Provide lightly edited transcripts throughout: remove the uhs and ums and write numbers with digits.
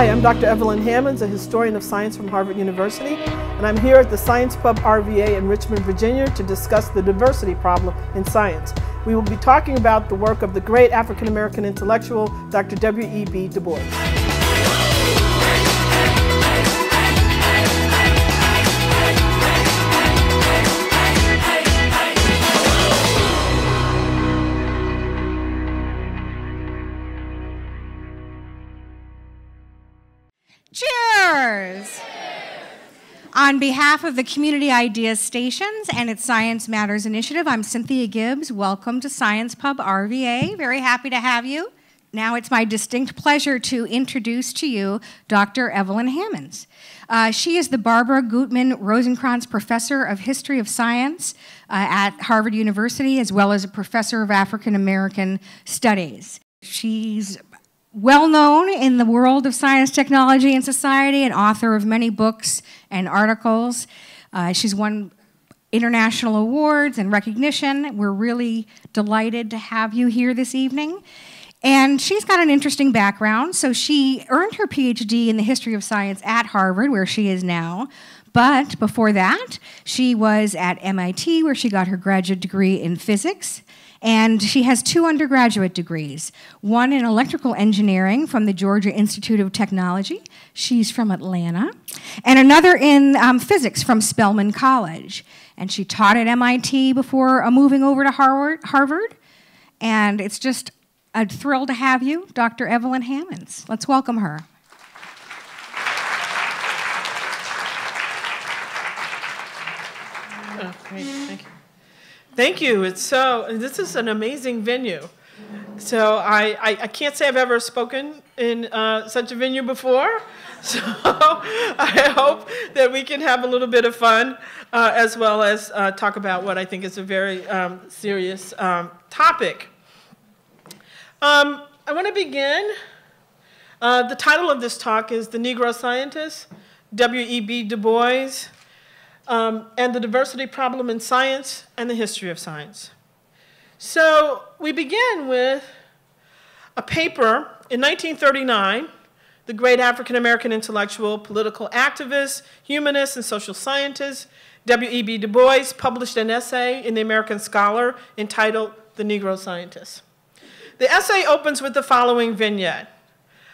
Hi, I'm Dr. Evelynn Hammonds, a historian of science from Harvard University, and I'm here at the Science Pub RVA in Richmond, Virginia to discuss the diversity problem in science. We will be talking about the work of the great African-American intellectual, Dr. W.E.B. Du Bois. Cheers! On behalf of the Community Ideas Stations and its Science Matters Initiative, I'm Cynthia Gibbs. Welcome to Science Pub RVA. Very happy to have you. Now it's my distinct pleasure to introduce to you Dr. Evelynn Hammonds. She is the Barbara Gutmann Rosenkrantz Professor of History of Science at Harvard University, as well as a Professor of African American Studies. She's well known in the world of science, technology, and society, and author of many books and articles. She's won international awards and recognition. We're really delighted to have you here this evening. And she's got an interesting background. So she earned her PhD in the history of science at Harvard, where she is now. But before that, she was at MIT, where she got her graduate degree in physics. And she has 2 undergraduate degrees, one in electrical engineering from the Georgia Institute of Technology. She's from Atlanta. And another in physics from Spelman College. And she taught at MIT before moving over to Harvard. And it's just a thrill to have you, Dr. Evelynn Hammonds. Let's welcome her. Oh, great, thank you. Thank you. This is an amazing venue. So I can't say I've ever spoken in such a venue before. So I hope that we can have a little bit of fun as well as talk about what I think is a very serious topic. I want to begin. The title of this talk is The Negro Scientist, W.E.B. Du Bois, and the diversity problem in science and the history of science. So we begin with a paper in 1939. The great African-American intellectual, political activist, humanist, and social scientist, W.E.B. Du Bois, published an essay in the American Scholar entitled The Negro Scientist. The essay opens with the following vignette.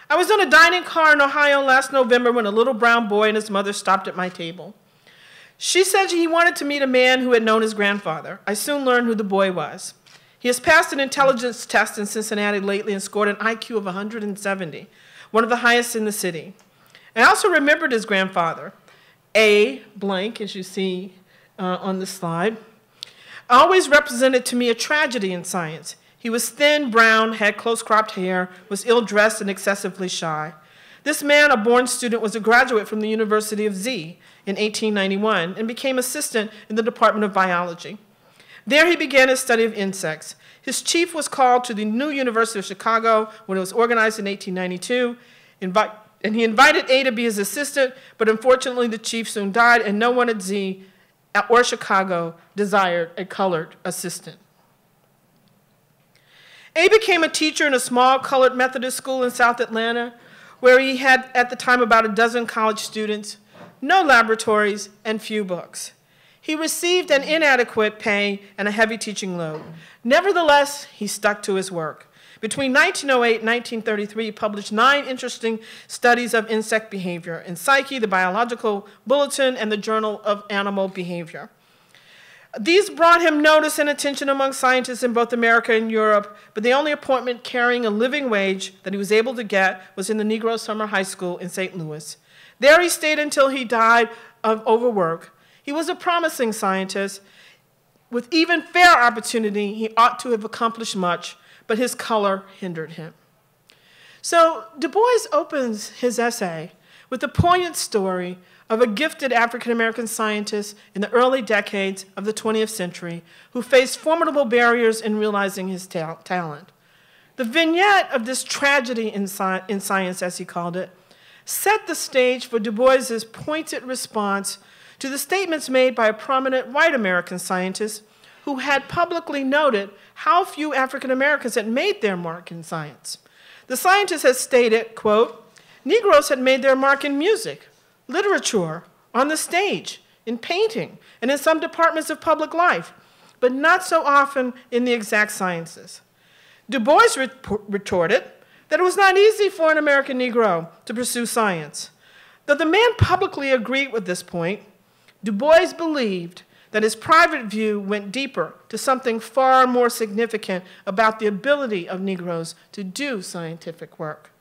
I was in a dining car in Ohio last November when a little brown boy and his mother stopped at my table. She said he wanted to meet a man who had known his grandfather. I soon learned who the boy was. He has passed an intelligence test in Cincinnati lately and scored an IQ of 170, one of the highest in the city. I also remembered his grandfather, A. blank, as you see on the slide, always represented to me a tragedy in science. He was thin, brown, had close-cropped hair, was ill-dressed and excessively shy. This man, a born student, was a graduate from the University of Z in 1891 and became assistant in the Department of Biology. There he began his study of insects. His chief was called to the new University of Chicago when it was organized in 1892, and he invited A to be his assistant, but unfortunately the chief soon died and no one at Z or Chicago desired a colored assistant. A became a teacher in a small colored Methodist school in South Atlanta, where he had at the time about a dozen college students, no laboratories, and few books. He received an inadequate pay and a heavy teaching load. Nevertheless, he stuck to his work. Between 1908 and 1933, he published 9 interesting studies of insect behavior in Psyche, the Biological Bulletin, and the Journal of Animal Behavior. These brought him notice and attention among scientists in both America and Europe, but the only appointment carrying a living wage that he was able to get was in the Negro Summer High School in St. Louis. There he stayed until he died of overwork. He was a promising scientist. With even fair opportunity, he ought to have accomplished much, but his color hindered him. So Du Bois opens his essay with the poignant story of a gifted African-American scientist in the early decades of the 20th century who faced formidable barriers in realizing his talent. The vignette of this tragedy in science, as he called it, set the stage for Du Bois's pointed response to the statements made by a prominent white American scientist who had publicly noted how few African Americans had made their mark in science. The scientist has stated, quote, Negroes had made their mark in music, literature, on the stage, in painting, and in some departments of public life, but not so often in the exact sciences. Du Bois retorted that it was not easy for an American Negro to pursue science. Though the man publicly agreed with this point, Du Bois believed that his private view went deeper to something far more significant about the ability of Negroes to do scientific work.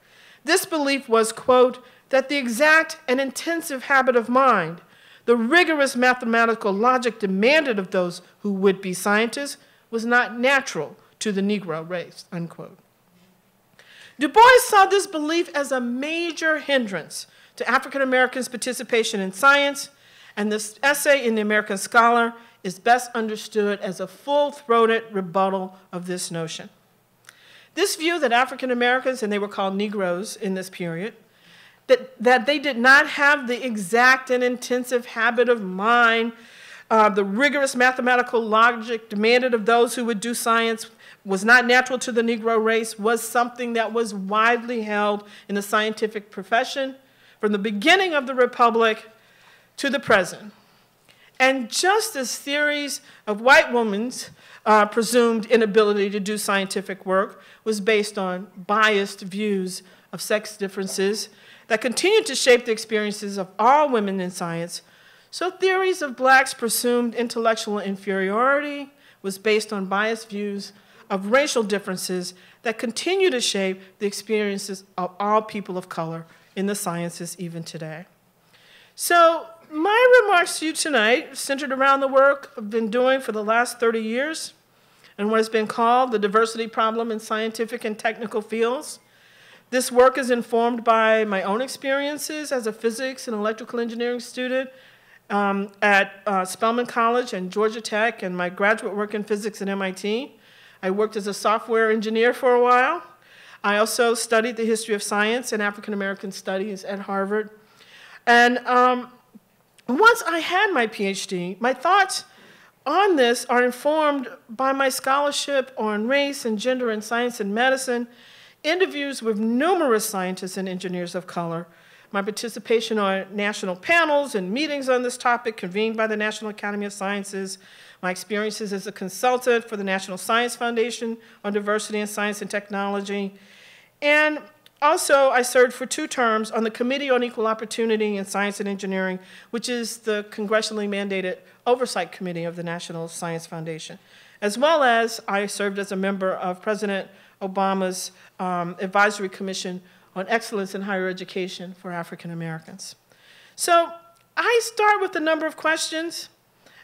This belief was, quote, that the exact and intensive habit of mind, the rigorous mathematical logic demanded of those who would be scientists, was not natural to the Negro race, unquote. Du Bois saw this belief as a major hindrance to African Americans' participation in science, and this essay in the American Scholar is best understood as a full-throated rebuttal of this notion. This view that African Americans, and they were called Negroes in this period, that they did not have the exact and intensive habit of mind, the rigorous mathematical logic demanded of those who would do science was not natural to the Negro race, was something that was widely held in the scientific profession from the beginning of the Republic to the present. And just as theories of white women's presumed inability to do scientific work was based on biased views of sex differences that continued to shape the experiences of all women in science, so theories of blacks' presumed intellectual inferiority was based on biased views of racial differences that continue to shape the experiences of all people of color in the sciences even today. So my remarks to you tonight centered around the work I've been doing for the last 30 years and what has been called the diversity problem in scientific and technical fields. This work is informed by my own experiences as a physics and electrical engineering student at Spelman College and Georgia Tech, and my graduate work in physics at MIT. I worked as a software engineer for a while. I also studied the history of science and African American studies at Harvard. And once I had my PhD, my thoughts on this are informed by my scholarship on race and gender in science and medicine, interviews with numerous scientists and engineers of color, my participation on national panels and meetings on this topic convened by the National Academy of Sciences, my experiences as a consultant for the National Science Foundation on diversity in science and technology, and also I served for 2 terms on the Committee on Equal Opportunity in Science and Engineering, which is the congressionally mandated oversight committee of the National Science Foundation, as well as I served as a member of President Obama's Advisory Commission on Excellence in Higher Education for African Americans. So I start with a number of questions,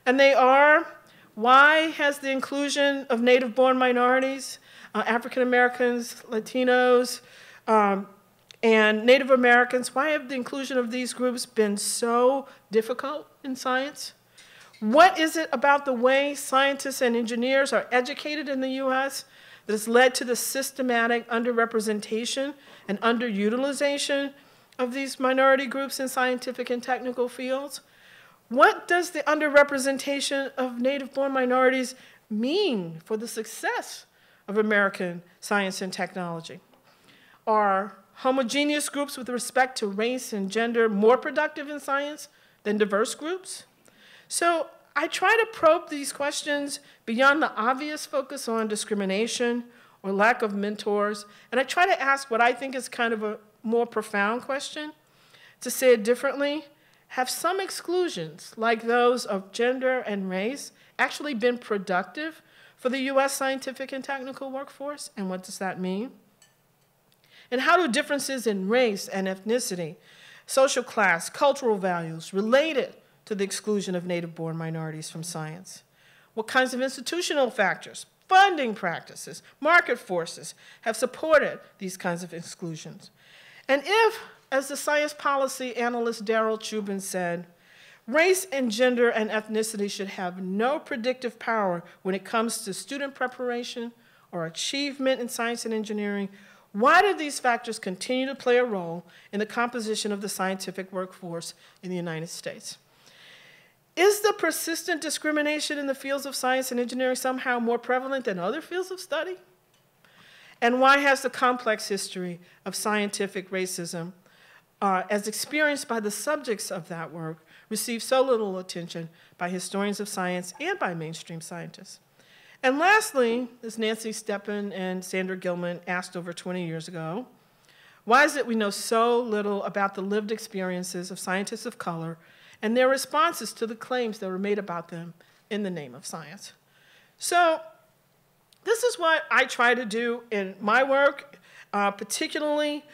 and they are, why has the inclusion of native-born minorities, African Americans, Latinos, and Native Americans, why have the inclusion of these groups been so difficult in science? What is it about the way scientists and engineers are educated in the U.S. that has led to the systematic underrepresentation and underutilization of these minority groups in scientific and technical fields? What does the underrepresentation of native-born minorities mean for the success of American science and technology? Are homogeneous groups with respect to race and gender more productive in science than diverse groups? So I try to probe these questions beyond the obvious focus on discrimination or lack of mentors, and I try to ask what I think is kind of a more profound question. To say it differently, have some exclusions, like those of gender and race, actually been productive for the U.S. scientific and technical workforce, and what does that mean? And how do differences in race and ethnicity, social class, cultural values related to the exclusion of native-born minorities from science? What kinds of institutional factors, funding practices, market forces have supported these kinds of exclusions? And if, as the science policy analyst Daryl Chubin said, race and gender and ethnicity should have no predictive power when it comes to student preparation or achievement in science and engineering, why do these factors continue to play a role in the composition of the scientific workforce in the United States? Is the persistent discrimination in the fields of science and engineering somehow more prevalent than other fields of study? And why has the complex history of scientific racism as experienced by the subjects of that work, receive so little attention by historians of science and by mainstream scientists. And lastly, as Nancy Steppen and Sandra Gilman asked over 20 years ago, why is it we know so little about the lived experiences of scientists of color and their responses to the claims that were made about them in the name of science? So this is what I try to do in my work, particularly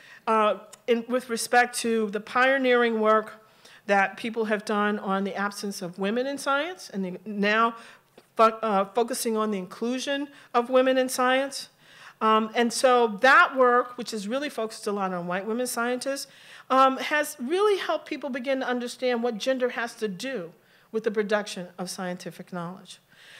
with respect to the pioneering work that people have done on the absence of women in science, and now focusing on the inclusion of women in science. And so that work, which is really focused a lot on white women scientists, has really helped people begin to understand what gender has to do with the production of scientific knowledge.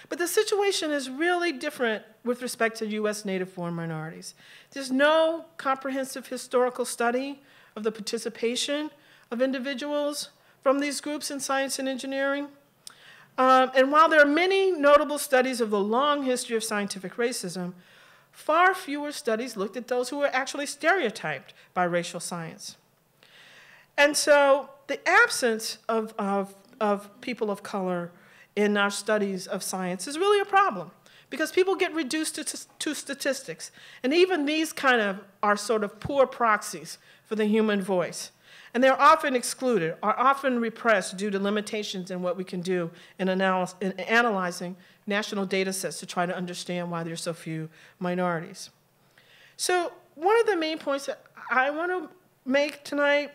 But the situation is really different with respect to U.S. native-born minorities. There's no comprehensive historical study of the participation of individuals from these groups in science and engineering. And while there are many notable studies of the long history of scientific racism, far fewer studies looked at those who were actually stereotyped by racial science. And so the absence of people of color in our studies of science is really a problem, because people get reduced to statistics. And even these kind of are sort of poor proxies for the human voice. And they're often excluded, are often repressed due to limitations in what we can do in analyzing national data sets to try to understand why there's so few minorities. So one of the main points that I want to make tonight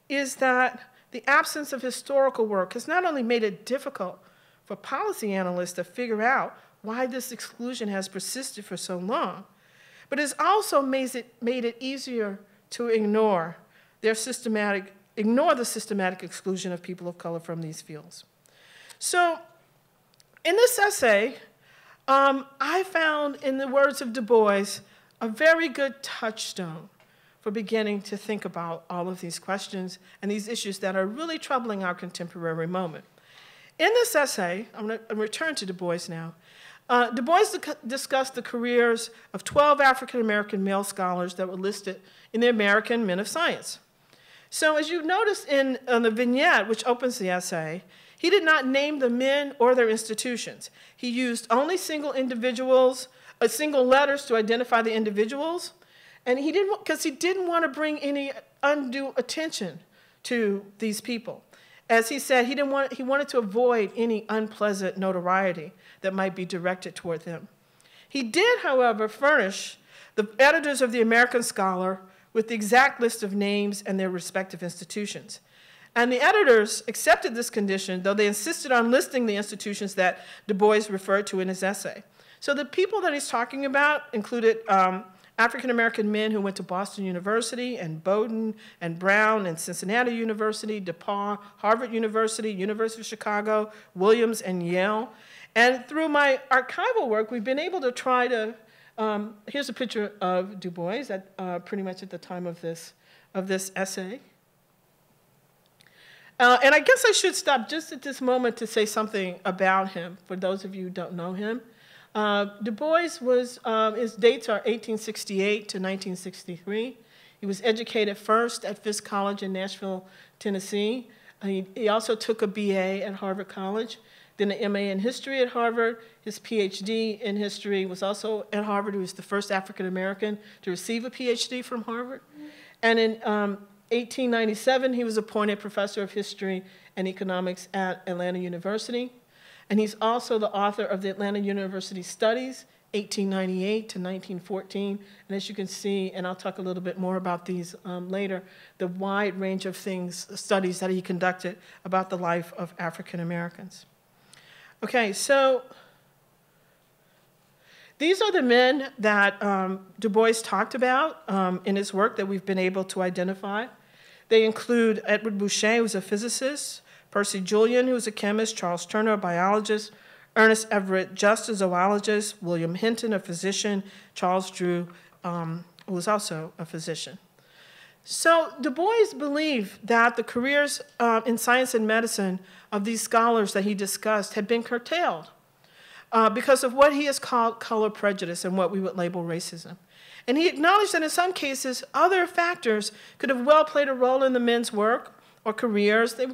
is that the absence of historical work has not only made it difficult for policy analysts to figure out why this exclusion has persisted for so long, but it's also made it easier to ignore the systematic exclusion of people of color from these fields. So in this essay, I found, in the words of Du Bois, a very good touchstone for beginning to think about all of these questions and these issues that are really troubling our contemporary moment. In this essay, I'm going to return to Du Bois now. Du Bois discussed the careers of 12 African-American male scholars that were listed in the American Men of Science. So as you notice in the vignette, which opens the essay, he did not name the men or their institutions. He used only single letters to identify the individuals, and because he didn't want to bring any undue attention to these people. As he said, he wanted to avoid any unpleasant notoriety that might be directed toward them. He did, however, furnish the editors of the American Scholar with the exact list of names and their respective institutions. And the editors accepted this condition, though they insisted on listing the institutions that Du Bois referred to in his essay. So the people that he's talking about included African-American men who went to Boston University, and Bowdoin, and Brown, and Cincinnati University, DePaul, Harvard University, University of Chicago, Williams, and Yale. And through my archival work, we've been able to try to, here's a picture of Du Bois pretty much at the time of this essay. And I guess I should stop just at this moment to say something about him, for those of you who don't know him. Du Bois his dates are 1868 to 1963. He was educated first at Fisk College in Nashville, Tennessee. He also took a BA at Harvard College, then an MA in history at Harvard. His PhD in history was also at Harvard. He was the first African American to receive a PhD from Harvard. And in 1897, he was appointed professor of history and economics at Atlanta University. And he's also the author of the Atlanta University Studies, 1898 to 1914. And as you can see, and I'll talk a little bit more about these later, the wide range of studies that he conducted about the life of African Americans. Okay, so these are the men that Du Bois talked about in his work that we've been able to identify. They include Edward Boucher, who's a physicist, Percy Julian, who's a chemist, Charles Turner, a biologist, Ernest Everett Just, a zoologist, William Hinton, a physician, Charles Drew, who was also a physician. So Du Bois believed that the careers in science and medicine of these scholars that he discussed had been curtailed because of what he has called color prejudice and what we would label racism. And he acknowledged that in some cases, other factors could have well played a role in the men's work or careers. They,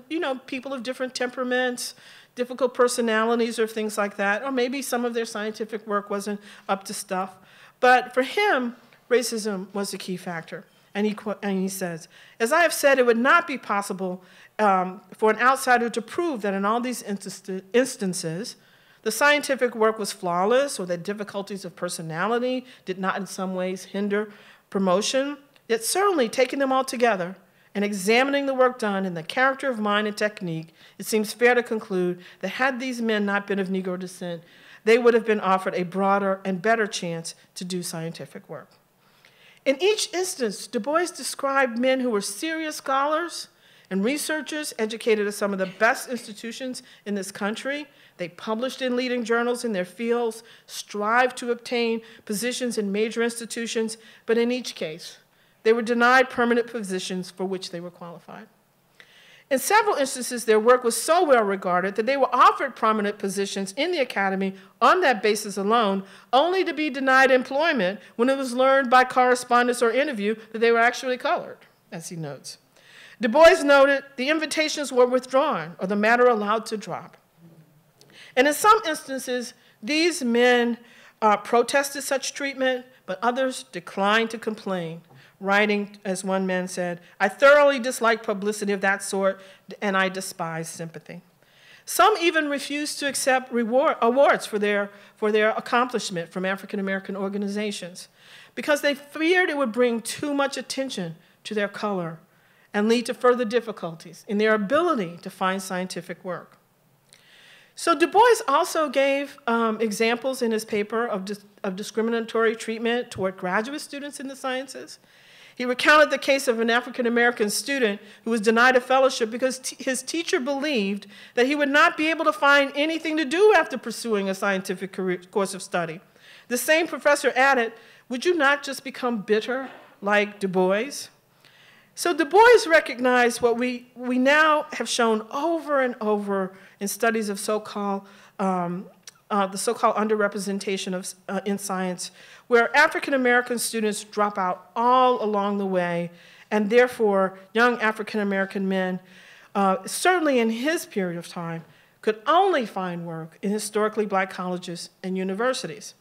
people of different temperaments, difficult personalities or things like that, or maybe some of their scientific work wasn't up to stuff. But for him, racism was the key factor. And he says, as I have said, it would not be possible for an outsider to prove that in all these instances, the scientific work was flawless or that difficulties of personality did not in some ways hinder promotion. Yet certainly taking them all together and examining the work done and the character of mind and technique, it seems fair to conclude that had these men not been of Negro descent, they would have been offered a broader and better chance to do scientific work. In each instance, Du Bois described men who were serious scholars and researchers educated at some of the best institutions in this country. They published in leading journals in their fields, strived to obtain positions in major institutions, but in each case, they were denied permanent positions for which they were qualified. In several instances, their work was so well regarded that they were offered prominent positions in the academy on that basis alone, only to be denied employment when it was learned by correspondence or interview that they were actually colored, as he notes. Du Bois noted the invitations were withdrawn or the matter allowed to drop. And in some instances, these men protested such treatment, but others declined to complain, writing, as one man said, I thoroughly dislike publicity of that sort, and I despise sympathy. Some even refused to accept awards for their accomplishment from African-American organizations because they feared it would bring too much attention to their color and lead to further difficulties in their ability to find scientific work. So Du Bois also gave examples in his paper of discriminatory treatment toward graduate students in the sciences. He recounted the case of an African-American student who was denied a fellowship because his teacher believed that he would not be able to find anything to do after pursuing a scientific course of study. The same professor added, would you not just become bitter like Du Bois? So Du Bois recognized what we now have shown over and over in studies of the so-called underrepresentation in science, where African-American students drop out all along the way, and therefore young African-American men, certainly in his period of time, could only find work in historically black colleges and universities.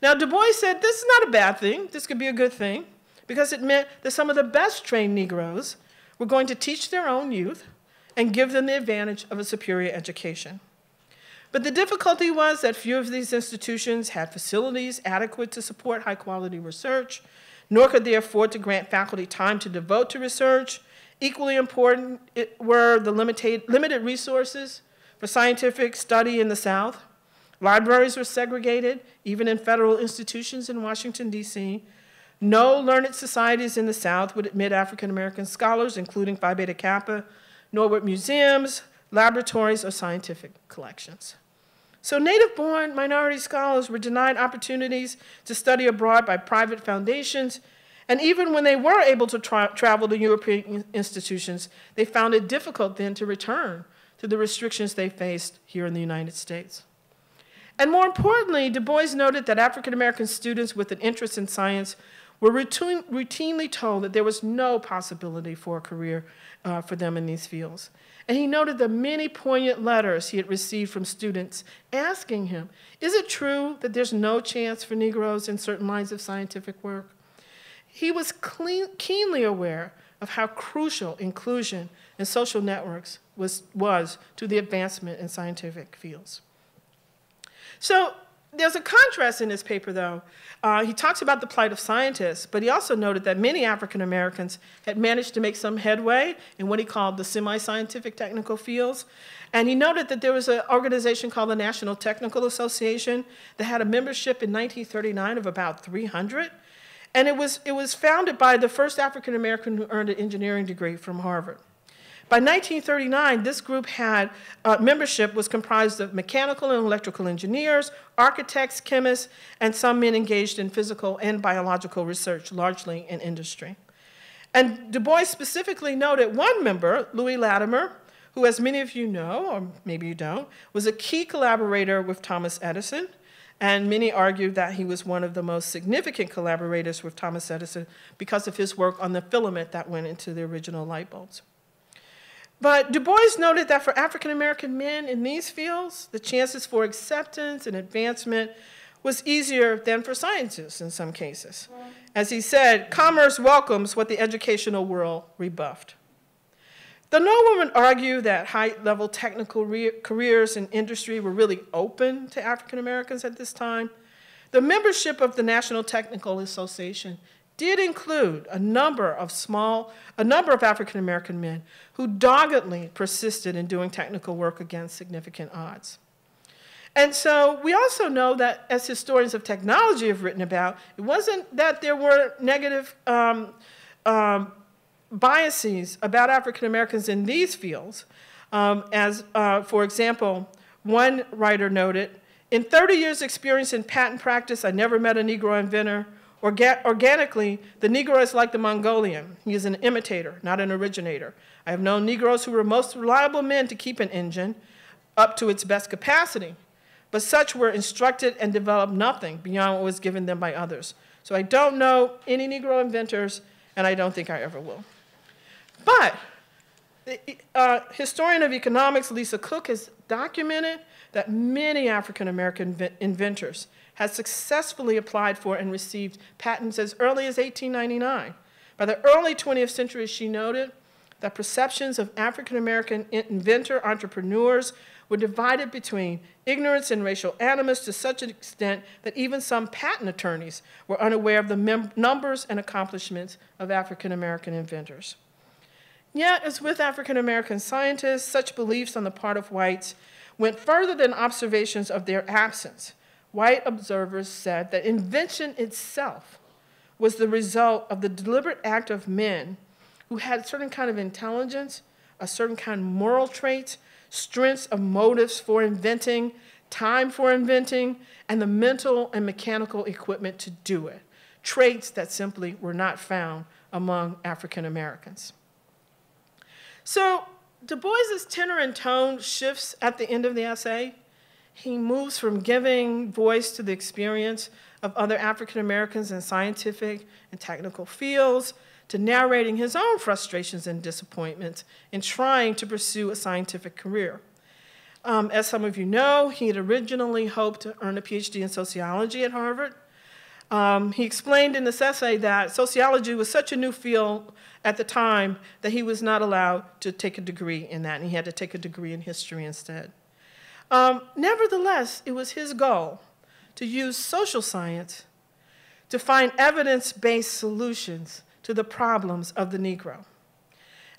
Now, Du Bois said this is not a bad thing, this could be a good thing, because it meant that some of the best trained Negroes were going to teach their own youth and give them the advantage of a superior education. But the difficulty was that few of these institutions had facilities adequate to support high-quality research, nor could they afford to grant faculty time to devote to research. Equally important were the limited resources for scientific study in the South. Libraries were segregated, even in federal institutions in Washington, D.C. No learned societies in the South would admit African-American scholars, including Phi Beta Kappa, nor would museums, laboratories, or scientific collections. So native-born minority scholars were denied opportunities to study abroad by private foundations, and even when they were able to travel to European institutions, they found it difficult then to return to the restrictions they faced here in the United States. And more importantly, Du Bois noted that African-American students with an interest in science were routinely told that there was no possibility for a career for them in these fields. And he noted the many poignant letters he had received from students asking him, is it true that there's no chance for Negroes in certain lines of scientific work? He was keenly aware of how crucial inclusion in social networks was to the advancement in scientific fields. So there's a contrast in this paper, though. He talks about the plight of scientists, but he also noted that many African Americans had managed to make some headway in what he called the semi-scientific technical fields. And he noted that there was an organization called the National Technical Association that had a membership in 1939 of about 300. And it was founded by the first African American who earned an engineering degree from Harvard. By 1939, this group had membership was comprised of mechanical and electrical engineers, architects, chemists, and some men engaged in physical and biological research, largely in industry. And Du Bois specifically noted one member, Louis Latimer, who, as many of you know, or maybe you don't, was a key collaborator with Thomas Edison, And many argue that he was one of the most significant collaborators with Thomas Edison because of his work on the filament that went into the original light bulbs. But Du Bois noted that for African American men in these fields, the chances for acceptance and advancement was easier than for scientists in some cases. As he said, commerce welcomes what the educational world rebuffed. Though no one would argue that high-level technical careers in industry were really open to African Americans at this time, the membership of the National Technical Association did include a number of African American men who doggedly persisted in doing technical work against significant odds. And so we also know that, as historians of technology have written about, it wasn't that there were negative biases about African Americans in these fields. For example, one writer noted, "In 30 years' experience in patent practice, I never met a Negro inventor. Organically, the Negro is like the Mongolian. He is an imitator, not an originator. I have known Negroes who were most reliable men to keep an engine up to its best capacity, but such were instructed and developed nothing beyond what was given them by others. So I don't know any Negro inventors, and I don't think I ever will." But the historian of economics, Lisa Cook, has documented that many African American inventors had successfully applied for and received patents as early as 1899. By the early 20th century, she noted that perceptions of African American inventor entrepreneurs were divided between ignorance and racial animus to such an extent that even some patent attorneys were unaware of the numbers and accomplishments of African American inventors. Yet, as with African American scientists, such beliefs on the part of whites went further than observations of their absence. White observers said that invention itself was the result of the deliberate act of men who had a certain kind of intelligence, a certain kind of moral traits, strengths of motives for inventing, time for inventing, and the mental and mechanical equipment to do it, traits that simply were not found among African Americans. So Du Bois's tenor and tone shifts at the end of the essay. He moves from giving voice to the experience of other African Americans in scientific and technical fields to narrating his own frustrations and disappointments in trying to pursue a scientific career. As some of you know, he had originally hoped to earn a PhD in sociology at Harvard. He explained in this essay that sociology was such a new field at the time that he was not allowed to take a degree in that, and he had to take a degree in history instead. Nevertheless, it was his goal to use social science to find evidence-based solutions to the problems of the Negro.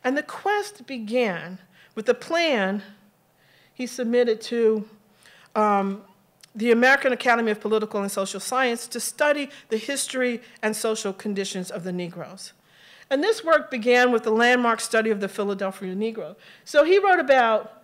And the quest began with a plan he submitted to the American Academy of Political and Social Science to study the history and social conditions of the Negroes. And this work began with the landmark study of the Philadelphia Negro. So he wrote about,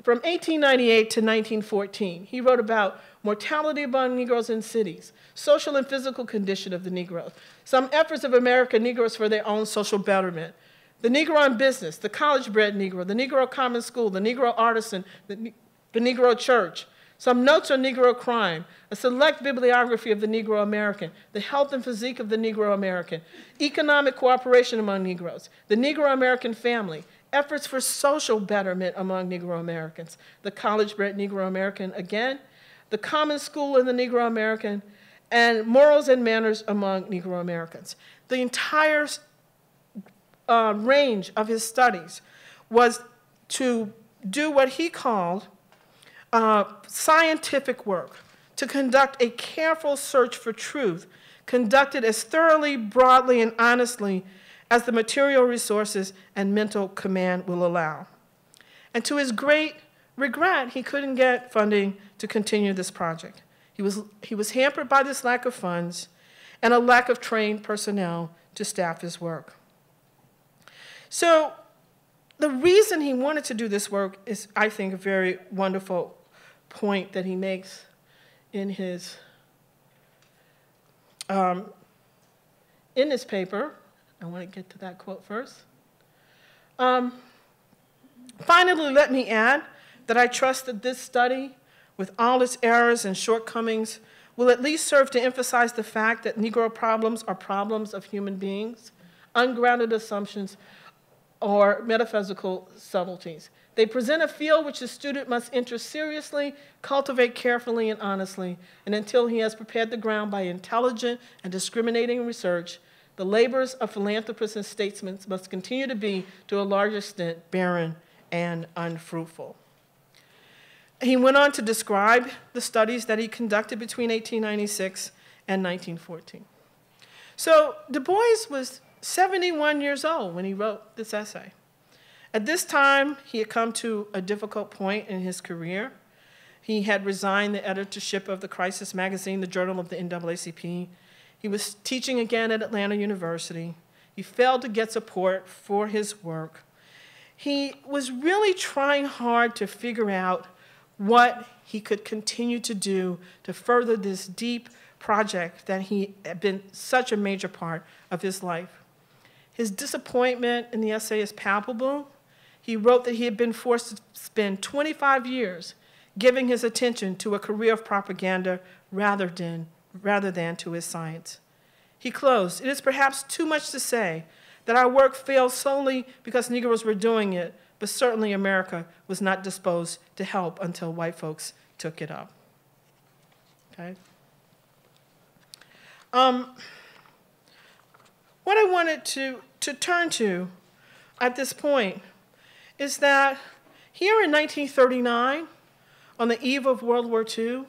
from 1898 to 1914, he wrote about mortality among Negroes in cities, social and physical condition of the Negroes, some efforts of American Negroes for their own social betterment, the Negro in business, the college-bred Negro, the Negro common school, the Negro artisan, the Negro church, some notes on Negro crime, a select bibliography of the Negro American, the health and physique of the Negro American, economic cooperation among Negroes, the Negro American family, efforts for social betterment among Negro Americans, the college-bred Negro American again, the common school in the Negro American, and morals and manners among Negro Americans. The entire range of his studies was to do what he called scientific work, to conduct a careful search for truth, conducted as thoroughly, broadly, and honestly as the material resources and mental command will allow. And to his great regret, he couldn't get funding to continue this project. He was hampered by this lack of funds and a lack of trained personnel to staff his work. So the reason he wanted to do this work is, I think, a very wonderful point that he makes in his paper. I want to get to that quote first. Finally, let me add that I trust that this study with all its errors and shortcomings, will at least serve to emphasize the fact that Negro problems are problems of human beings, ungrounded assumptions, or metaphysical subtleties. They present a field which the student must enter seriously, cultivate carefully and honestly, and until he has prepared the ground by intelligent and discriminating research, the labors of philanthropists and statesmen must continue to be, to a large extent, barren and unfruitful. He went on to describe the studies that he conducted between 1896 and 1914. So Du Bois was 71 years old when he wrote this essay. At this time, he had come to a difficult point in his career. He had resigned the editorship of the Crisis magazine, the journal of the NAACP. He was teaching again at Atlanta University. He failed to get support for his work. He was really trying hard to figure out what he could continue to do to further this deep project that he had been such a major part of his life. His disappointment in the essay is palpable. He wrote that he had been forced to spend 25 years giving his attention to a career of propaganda rather than to his science. He closed, "It is perhaps too much to say that our work failed solely because Negroes were doing it, but certainly America was not disposed to help until white folks took it up." Okay? What I wanted to turn to at this point is that here in 1939, on the eve of World War II,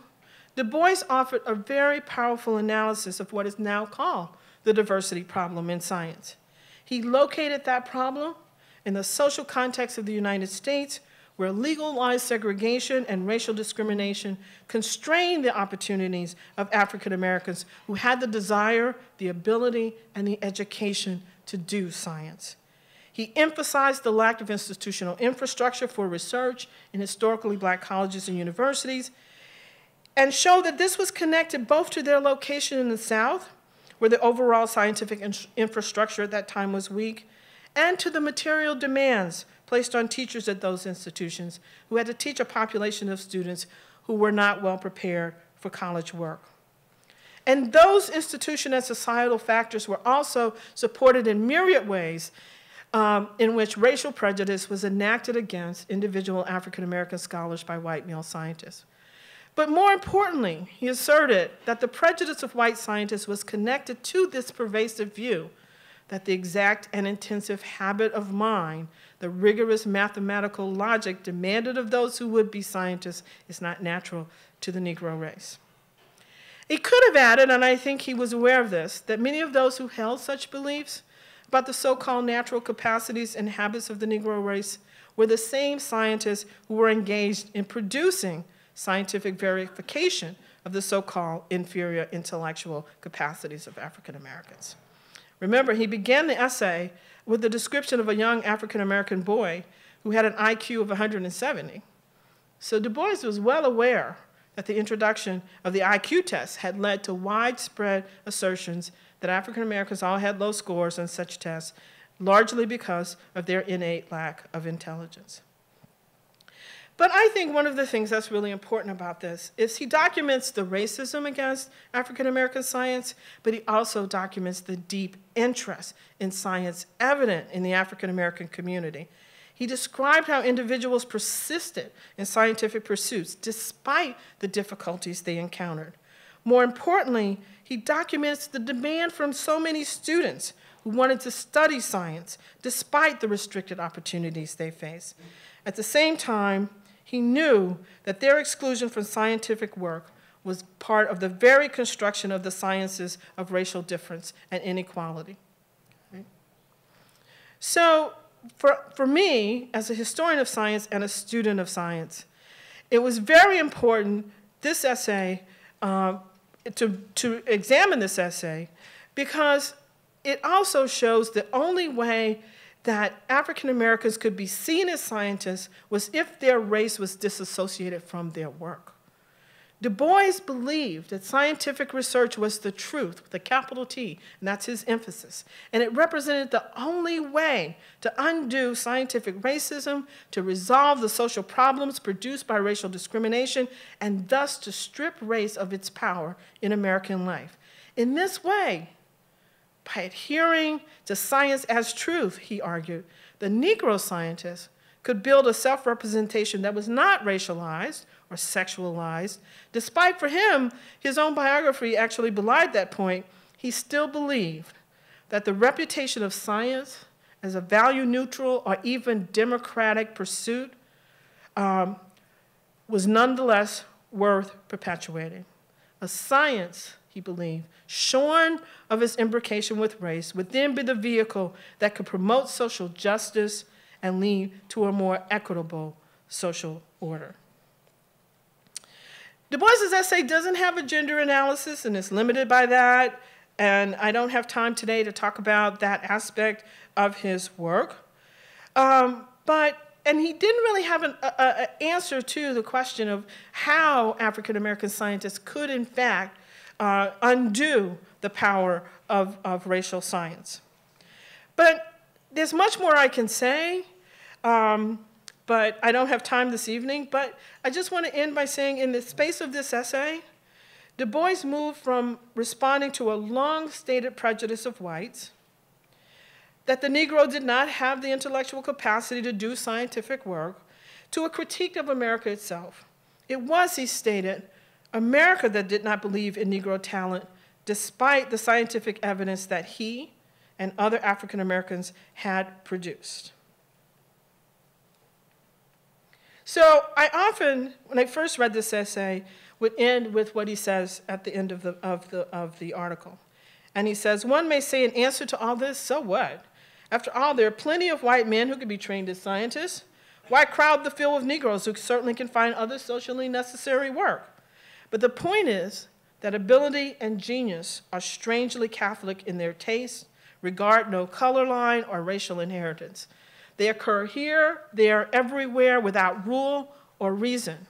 Du Bois offered a very powerful analysis of what is now called the diversity problem in science. He located that problem in the social context of the United States, where legalized segregation and racial discrimination constrained the opportunities of African Americans who had the desire, the ability, and the education to do science. He emphasized the lack of institutional infrastructure for research in historically black colleges and universities, and showed that this was connected both to their location in the South, where the overall scientific infrastructure at that time was weak, and to the material demands placed on teachers at those institutions who had to teach a population of students who were not well prepared for college work. And those institutional and societal factors were also supported in myriad ways in which racial prejudice was enacted against individual African American scholars by white male scientists. But more importantly, he asserted that the prejudice of white scientists was connected to this pervasive view that the exact and intensive habit of mind, the rigorous mathematical logic demanded of those who would be scientists, is not natural to the Negro race. He could have added, and I think he was aware of this, that many of those who held such beliefs about the so-called natural capacities and habits of the Negro race were the same scientists who were engaged in producing scientific verification of the so-called inferior intellectual capacities of African Americans. Remember, he began the essay with the description of a young African American boy who had an IQ of 170. So Du Bois was well aware that the introduction of the IQ test had led to widespread assertions that African Americans all had low scores on such tests, largely because of their innate lack of intelligence. But I think one of the things that's really important about this is he documents the racism against African American science, but he also documents the deep interest in science evident in the African American community. He described how individuals persisted in scientific pursuits despite the difficulties they encountered. More importantly, he documents the demand from so many students who wanted to study science despite the restricted opportunities they faced. At the same time, he knew that their exclusion from scientific work was part of the very construction of the sciences of racial difference and inequality. Okay? So for me, as a historian of science and a student of science, it was very important, this essay, to examine this essay, because it also shows the only way that African Americans could be seen as scientists was if their race was disassociated from their work. Du Bois believed that scientific research was the truth, with a capital T, and that's his emphasis. And it represented the only way to undo scientific racism, to resolve the social problems produced by racial discrimination, and thus to strip race of its power in American life. In this way, by adhering to science as truth, he argued, the Negro scientists could build a self-representation that was not racialized or sexualized. Despite, for him, his own biography actually belied that point, he still believed that the reputation of science as a value-neutral or even democratic pursuit was nonetheless worth perpetuating. A science, he believed, shorn of its imbrication with race, would then be the vehicle that could promote social justice and lead to a more equitable social order. Du Bois's essay doesn't have a gender analysis, and it's limited by that, and I don't have time today to talk about that aspect of his work. And he didn't really have an answer to the question of how African-American scientists could, in fact, undo the power of racial science. But there's much more I can say, but I don't have time this evening. But I just want to end by saying in the space of this essay, Du Bois moved from responding to a long-stated prejudice of whites, that the Negro did not have the intellectual capacity to do scientific work, to a critique of America itself. It was, he stated, America that did not believe in Negro talent, despite the scientific evidence that he and other African Americans had produced. So I often, when I first read this essay, would end with what he says at the end of the article. And he says, one may say in answer to all this, so what? After all, there are plenty of white men who could be trained as scientists. Why crowd the field with Negroes who certainly can find other socially necessary work? But the point is that ability and genius are strangely Catholic in their taste, regard no color line or racial inheritance. They occur here, there, everywhere, without rule or reason.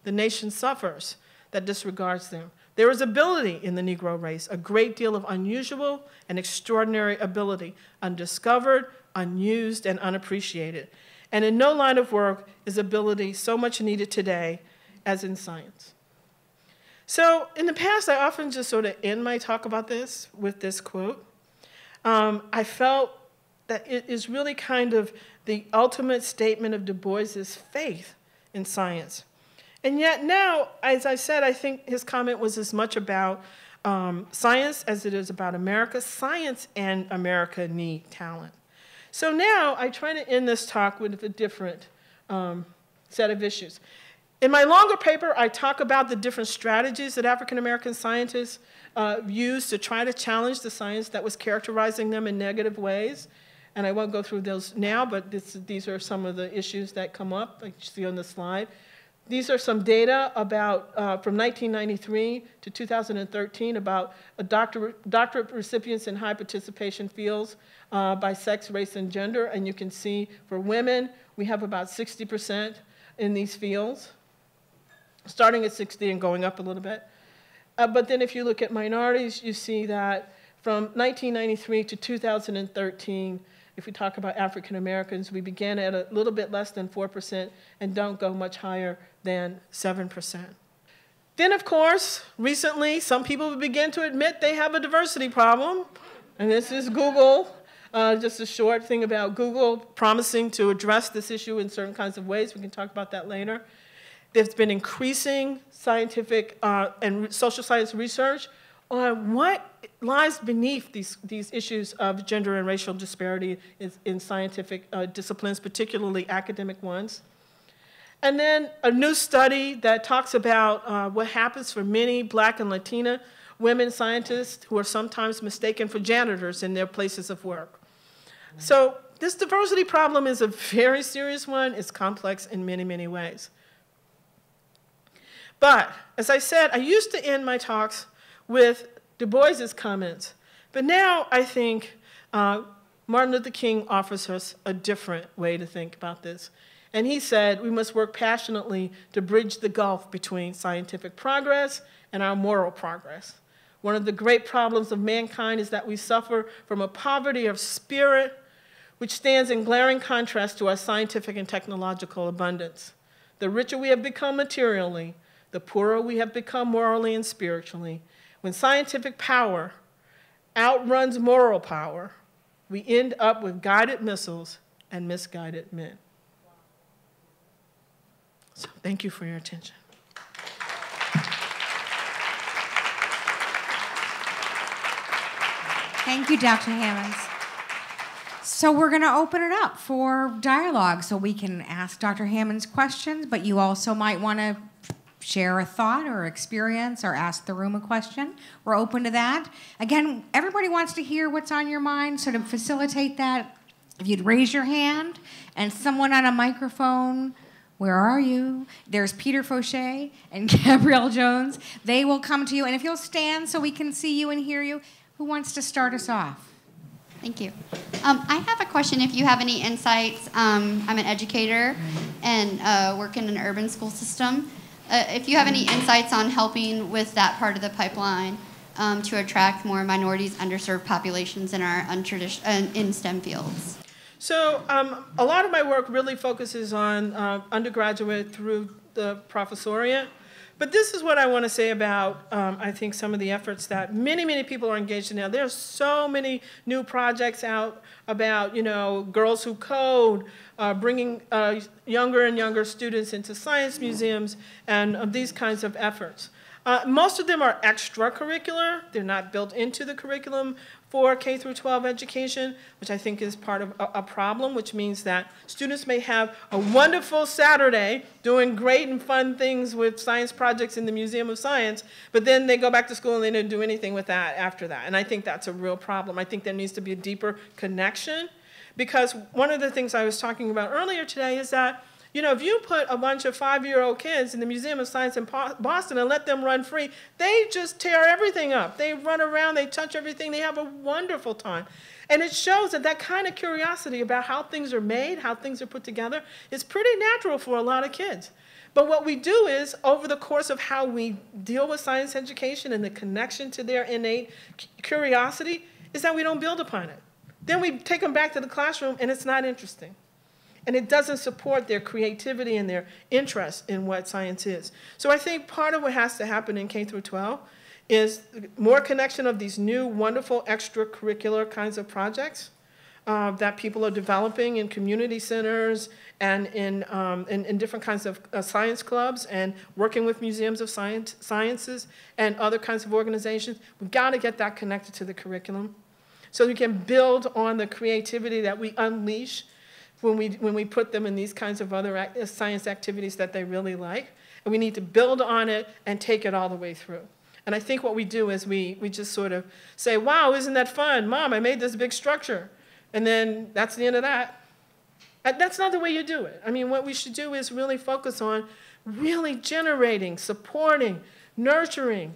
The nation suffers that disregards them. There is ability in the Negro race, a great deal of unusual and extraordinary ability, undiscovered, unused, and unappreciated. And in no line of work is ability so much needed today as in science. So in the past, I often just sort of end my talk about this with this quote. I felt that it is really kind of the ultimate statement of Du Bois's faith in science. And yet now, as I said, I think his comment was as much about science as it is about America. Science and America need talent. So now I try to end this talk with a different set of issues. In my longer paper, I talk about the different strategies that African-American scientists used to try to challenge the science that was characterizing them in negative ways. And I won't go through those now, but these are some of the issues that come up, like you see on the slide. These are some data about, from 1993 to 2013 about doctorate recipients in high participation fields by sex, race, and gender. And you can see for women, we have about 60% in these fields, starting at 60 and going up a little bit. But then if you look at minorities, you see that from 1993 to 2013, if we talk about African Americans, we began at a little bit less than 4% and don't go much higher than 7%. Then, of course, recently, some people begin to admit they have a diversity problem. And this is Google, just a short thing about Google promising to address this issue in certain kinds of ways. We can talk about that later. There's been increasing scientific and social science research on what lies beneath these issues of gender and racial disparity in scientific disciplines, particularly academic ones. And then a new study that talks about what happens for many Black and Latina women scientists who are sometimes mistaken for janitors in their places of work. So this diversity problem is a very serious one. It's complex in many, many ways. But as I said, I used to end my talks with Du Bois's comments. But now I think Martin Luther King offers us a different way to think about this. And he said, we must work passionately to bridge the gulf between scientific progress and our moral progress. One of the great problems of mankind is that we suffer from a poverty of spirit, which stands in glaring contrast to our scientific and technological abundance. The richer we have become materially, the poorer we have become morally and spiritually. When scientific power outruns moral power, we end up with guided missiles and misguided men. So thank you for your attention. Thank you, Dr. Hammonds. So we're going to open it up for dialogue so we can ask Dr. Hammonds questions, but you also might want to share a thought or experience or ask the room a question. We're open to that. Again, everybody wants to hear what's on your mind, so to facilitate that, if you'd raise your hand and someone on a microphone, where are you? There's Peter Fauché and Gabrielle Jones. They will come to you, and if you'll stand so we can see you and hear you, who wants to start us off? Thank you. I have a question if you have any insights. I'm an educator and work in an urban school system. If you have any insights on helping with that part of the pipeline to attract more minorities, underserved populations in our in STEM fields. So a lot of my work really focuses on undergraduate through the professoriate. But this is what I want to say about, I think, some of the efforts that many, many people are engaged in now. There are so many new projects out about, girls who code, bringing younger and younger students into science museums, and these kinds of efforts. Most of them are extracurricular. They're not built into the curriculum for K through 12 education, which I think is part of a problem, which means that students may have a wonderful Saturday doing great and fun things with science projects in the Museum of Science, but then they go back to school and they don't do anything with that after that. And I think that's a real problem. I think there needs to be a deeper connection, because one of the things I was talking about earlier today is that if you put a bunch of 5-year-old kids in the Museum of Science in Boston and let them run free, they just tear everything up. They run around, they touch everything, they have a wonderful time. And it shows that kind of curiosity about how things are made, how things are put together, is pretty natural for a lot of kids. But what we do is, over the course of how we deal with science education and the connection to their innate curiosity, is that we don't build upon it. Then we take them back to the classroom and it's not interesting. And it doesn't support their creativity and their interest in what science is. So I think part of what has to happen in K through 12 is more connection of these new, wonderful, extracurricular kinds of projects that people are developing in community centers and in different kinds of science clubs, and working with museums of sciences and other kinds of organizations. We've got to get that connected to the curriculum so we can build on the creativity that we unleash when we put them in these kinds of other science activities that they really like. And we need to build on it and take it all the way through. And I think what we do is we just sort of say, wow, isn't that fun? Mom, I made this big structure. And then that's the end of that. That's not the way you do it. I mean, what we should do is really focus on really generating, supporting, nurturing,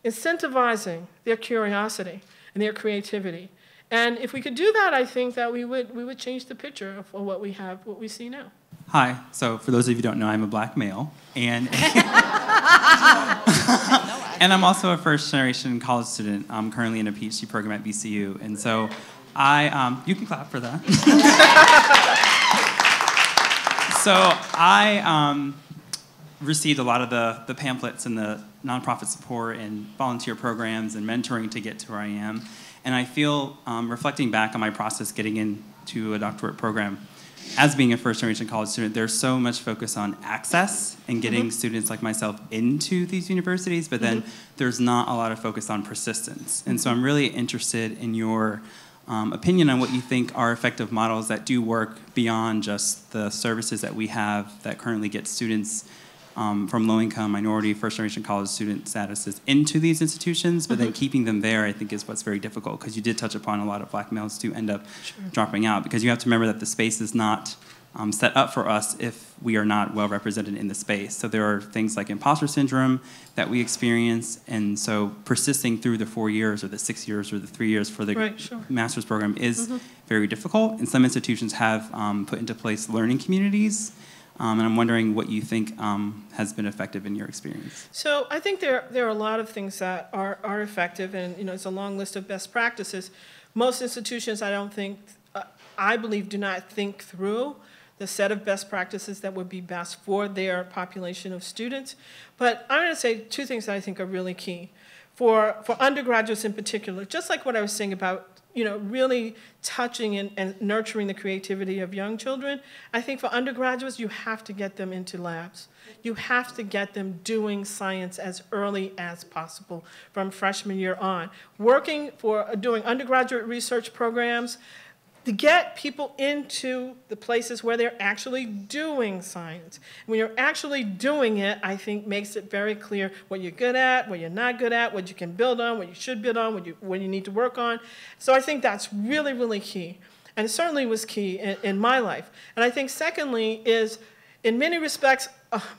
incentivizing their curiosity and their creativity. And if we could do that, I think that we would change the picture of what we have, what we see now. Hi. So for those of you who don't know, I'm a black male, and and I'm also a first-generation college student. I'm currently in a PhD program at VCU, and so you can clap for that. So I received a lot of the pamphlets and the nonprofit support and volunteer programs and mentoring to get to where I am. And I feel, reflecting back on my process getting into a doctorate program, as being a first-generation college student, there's so much focus on access and getting students like myself into these universities, but then there's not a lot of focus on persistence. And so I'm really interested in your opinion on what you think are effective models that do work beyond just the services that we have that currently get students from low-income, minority, first-generation college student statuses into these institutions, but then keeping them there, I think, is what's very difficult, because you did touch upon a lot of black males do end up dropping out, because you have to remember that the space is not set up for us if we are not well represented in the space. So there are things like imposter syndrome that we experience, and so persisting through the 4 years or the 6 years or the 3 years for the master's program is very difficult. And some institutions have put into place learning communities And I'm wondering what you think has been effective in your experience. So I think there are a lot of things that are effective, and it's a long list of best practices. Most institutions, I believe, do not think through the set of best practices that would be best for their population of students. But I'm going to say two things that I think are really key. For undergraduates in particular, just like what I was saying about really touching and nurturing the creativity of young children, I think for undergraduates, you have to get them into labs. You have to get them doing science as early as possible from freshman year on. Doing undergraduate research programs, to get people into the places where they're actually doing science. When you're actually doing it, I think makes it very clear what you're good at, what you're not good at, what you can build on, what you should build on, what you need to work on. So I think that's really, really key. And it certainly was key in my life. And I think secondly is, in many respects,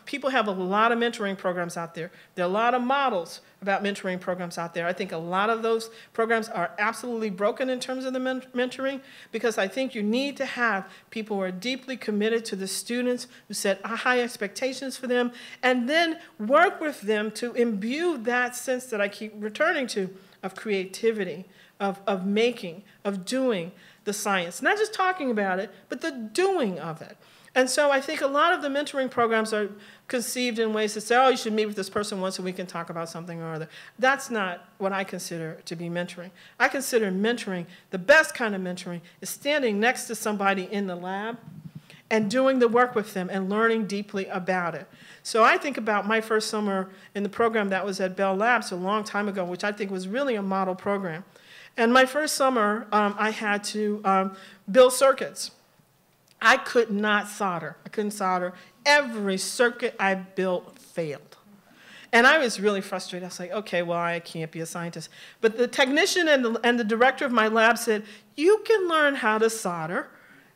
people have a lot of mentoring programs out there. There are a lot of models about mentoring programs out there. I think a lot of those programs are absolutely broken in terms of the mentoring, because I think you need to have people who are deeply committed to the students, who set high expectations for them, and then work with them to imbue that sense that I keep returning to of creativity, of making, of doing the science. Not just talking about it, but the doing of it. And so I think a lot of the mentoring programs are conceived in ways that say, oh, you should meet with this person once a week and talk about something or other. That's not what I consider to be mentoring. I consider mentoring, the best kind of mentoring, is standing next to somebody in the lab and doing the work with them and learning deeply about it. So I think about my first summer in the program that was at Bell Labs a long time ago, which I think was really a model program. And my first summer, I had to build circuits. I could not solder. I couldn't solder. Every circuit I built failed. And I was really frustrated. I was like, okay, well, I can't be a scientist. But the technician and the director of my lab said, you can learn how to solder.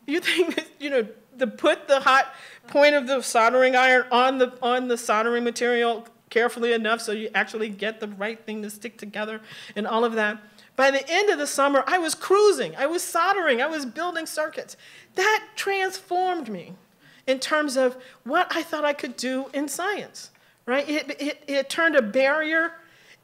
You think that, to put the hot point of the soldering iron on the soldering material carefully enough so you actually get the right thing to stick together and all of that. By the end of the summer, I was cruising. I was soldering. I was building circuits. That transformed me in terms of what I thought I could do in science, right? It turned a barrier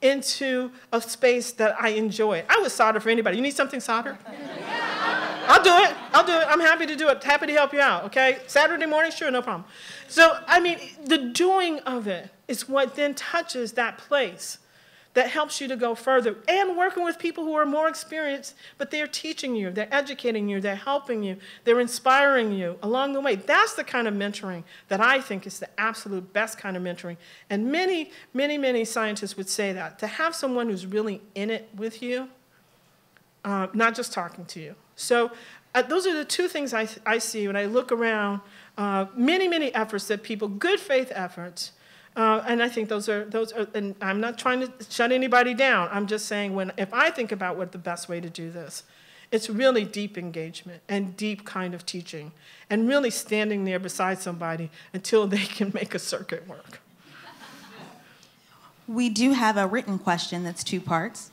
into a space that I enjoyed. I would solder for anybody. You need something soldered? I'll do it. I'll do it. I'm happy to do it. Happy to help you out, okay? Saturday morning? Sure, no problem. So, the doing of it is what then touches that place that helps you to go further, and working with people who are more experienced, but they're teaching you, they're educating you, they're helping you, they're inspiring you along the way. That's the kind of mentoring that I think is the absolute best kind of mentoring. And many, many, many scientists would say that, to have someone who's really in it with you, not just talking to you. So those are the two things I see when I look around, many, many efforts that people, good faith efforts, and I think those are, and I'm not trying to shut anybody down. I'm just saying if I think about what the best way to do this, it's really deep engagement and deep kind of teaching and really standing there beside somebody until they can make a circuit work. We do have a written question that's two parts.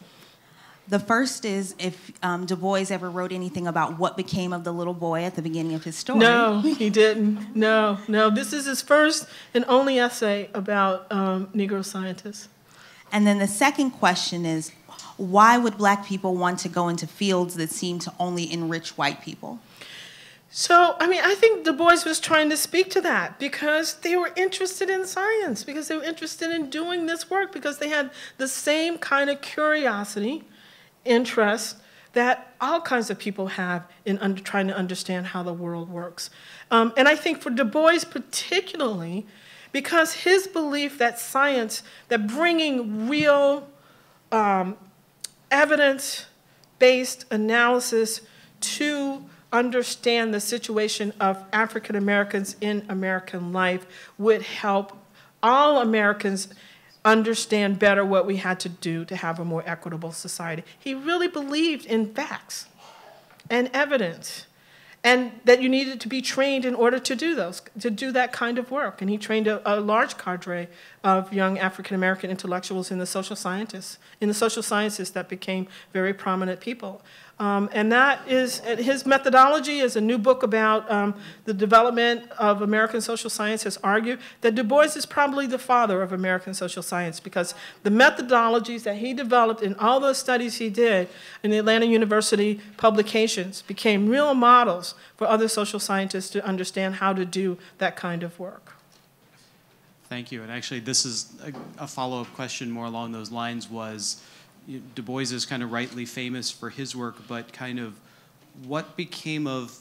The first is if Du Bois ever wrote anything about what became of the little boy at the beginning of his story. No, he didn't. No. This is his first and only essay about Negro scientists. And then the second question is, why would black people want to go into fields that seem to only enrich white people? So, I think Du Bois was trying to speak to that because they were interested in science, because they were interested in doing this work, because they had the same kind of curiosity, interest that all kinds of people have in trying to understand how the world works. And I think for Du Bois particularly, because his belief that science, that bringing real evidence-based analysis to understand the situation of African Americans in American life would help all Americans understand better what we had to do to have a more equitable society. He really believed in facts and evidence, and that you needed to be trained in order to do that kind of work. And he trained a large cadre of young African American intellectuals in the social sciences that became very prominent people. And that is, his methodology is a new book about the development of American social science has argued that Du Bois is probably the father of American social science because the methodologies that he developed in all those studies he did in the Atlanta University publications became real models for other social scientists to understand how to do that kind of work. Thank you. And actually, this is a follow-up question more along those lines was, Du Bois is kind of rightly famous for his work, but kind of what became of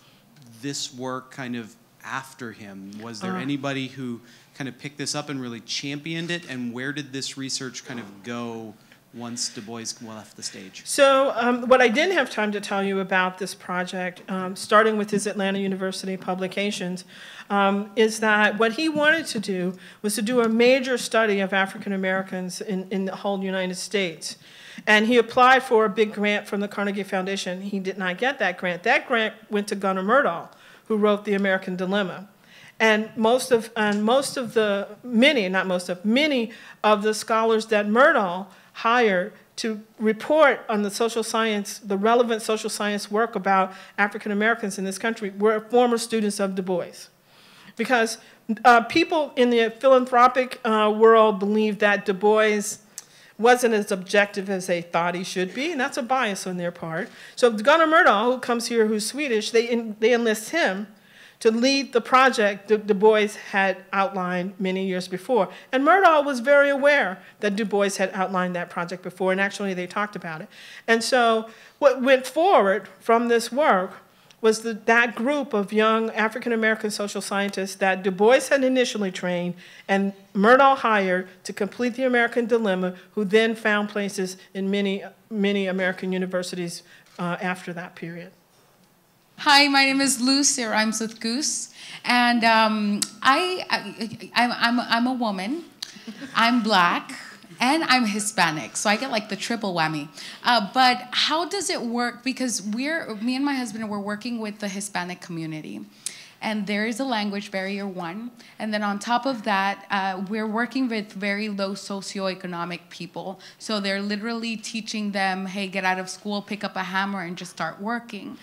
this work kind of after him? Was there anybody who kind of picked this up and really championed it? And where did this research kind of go once Du Bois left the stage? So what I didn't have time to tell you about this project, starting with his Atlanta University publications, is that what he wanted to do was to do a major study of African Americans in the whole United States. And he applied for a big grant from the Carnegie Foundation. He did not get that grant. That grant went to Gunnar Myrdal, who wrote The American Dilemma. And many of the scholars that Myrdal hired to report on the social science, the relevant social science work about African Americans in this country were former students of Du Bois. Because people in the philanthropic world believe that Du Bois wasn't as objective as they thought he should be, and that's a bias on their part. So Gunnar Myrdal, who comes here, who's Swedish, they enlist him to lead the project that Du Bois had outlined many years before. And Myrdal was very aware that Du Bois had outlined that project before, and actually they talked about it. And so what went forward from this work was that group of young African-American social scientists that Du Bois had initially trained and Myrdal hired to complete the American Dilemma, who then found places in many American universities after that period. Hi, my name is Luce, or rhymes with goose, and I'm a woman, I'm black, and I'm Hispanic, so I get like the triple whammy. But how does it work? Because me and my husband were working with the Hispanic community, and there is a language barrier, one, and then on top of that, we're working with very low socioeconomic people. So they're literally teaching them, hey, get out of school, pick up a hammer, and just start working.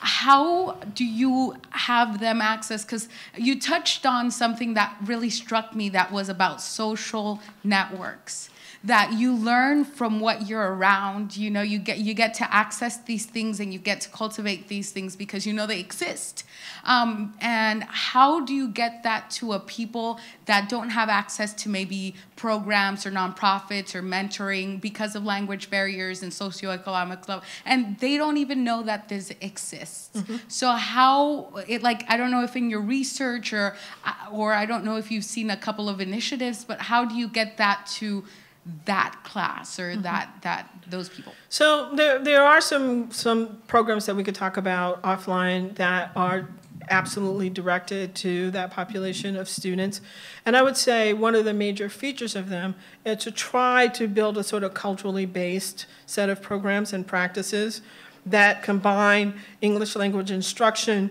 How do you have them access? Because you touched on something that really struck me that was about social networks, that you learn from what you're around. You know, you get to access these things and you get to cultivate these things because you know they exist. And how do you get that to a people that don't have access to maybe programs or nonprofits or mentoring because of language barriers and socioeconomic level, and they don't even know that this exists? Mm-hmm. So how, I don't know if in your research or I don't know if you've seen a couple of initiatives, but how do you get that to that class or those people? So there are some programs that we could talk about offline that are absolutely directed to that population of students. And I would say one of the major features of them is to try to build a sort of culturally based set of programs and practices that combine English language instruction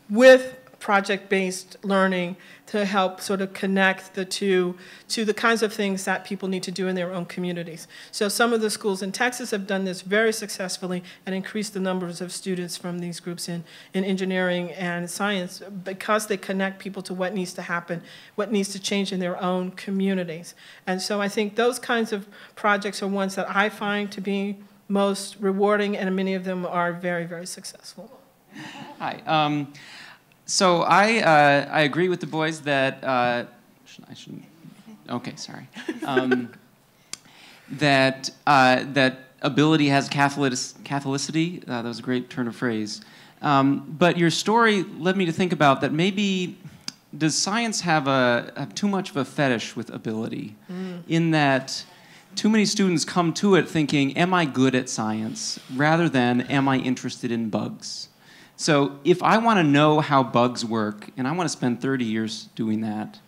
with project-based learning to help sort of connect the two to the kinds of things that people need to do in their own communities. So some of the schools in Texas have done this very successfully and increased the numbers of students from these groups in engineering and science because they connect people to what needs to happen, what needs to change in their own communities. And so I think those kinds of projects are ones that I find to be most rewarding, and many of them are very, very successful. Hi. So I agree with Du Bois that I shouldn't. Okay, sorry. That ability has catholicity. That was a great turn of phrase. But your story led me to think about that maybe does science have too much of a fetish with ability, in that too many students come to it thinking, am I good at science, rather than am I interested in bugs? So if I want to know how bugs work, and I want to spend 30 years doing that,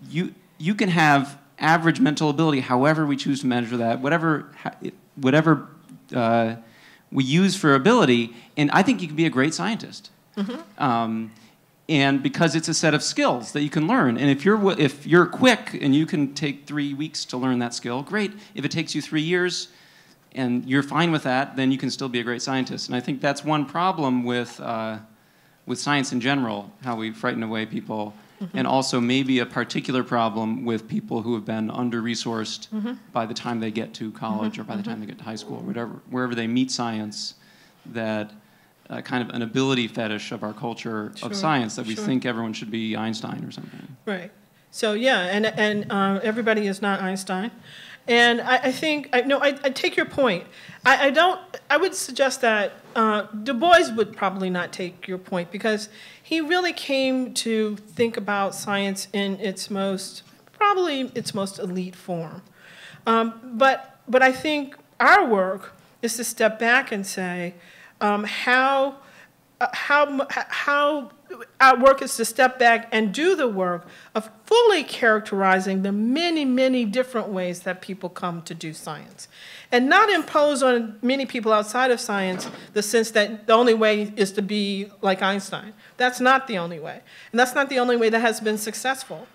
you can have average mental ability, however we choose to measure that, whatever we use for ability, and I think you can be a great scientist. Mm-hmm. And because it's a set of skills that you can learn, and if you're quick and you can take 3 weeks to learn that skill, great. If it takes you 3 years, and you're fine with that, then you can still be a great scientist. And I think that's one problem with science in general, how we frighten away people, and also maybe a particular problem with people who have been under-resourced by the time they get to college or by the time they get to high school, or wherever they meet science, that kind of an ability fetish of our culture of science, that we think everyone should be Einstein or something. Right. So yeah, and everybody is not Einstein. And I think, I take your point. I would suggest that Du Bois would probably not take your point, because he really came to think about science in its probably its most elite form. But I think our work is to step back and say, how our work is to step back and do the work of fully characterizing the many, many different ways that people come to do science. And not impose on many people outside of science the sense that the only way is to be like Einstein. That's not the only way. And that's not the only way that has been successful.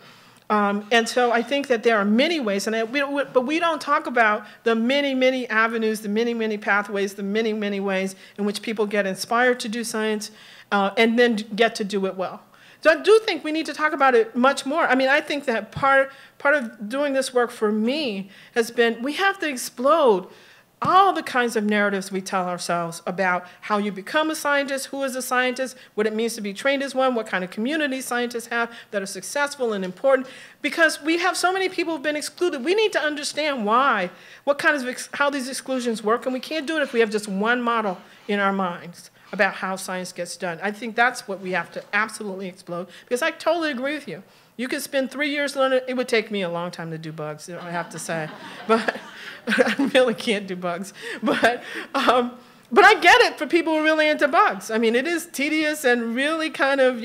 And so I think that there are many ways, but we don't talk about the many, many avenues, the many, many pathways, the many, many ways in which people get inspired to do science and then get to do it well. So I do think we need to talk about it much more. I mean, I think that part of doing this work for me has been, we have to explode all the kinds of narratives we tell ourselves about how you become a scientist, who is a scientist, what it means to be trained as one, what kind of community scientists have that are successful and important. Because we have so many people who've been excluded. We need to understand why, how these exclusions work, and we can't do it if we have just one model in our minds about how science gets done. I think that's what we have to absolutely explode, because I totally agree with you. You could spend 3 years learning. It would take me a long time to do bugs, I have to say. But I really can't do bugs. But I get it for people who are really into bugs. I mean, it is tedious and really kind of,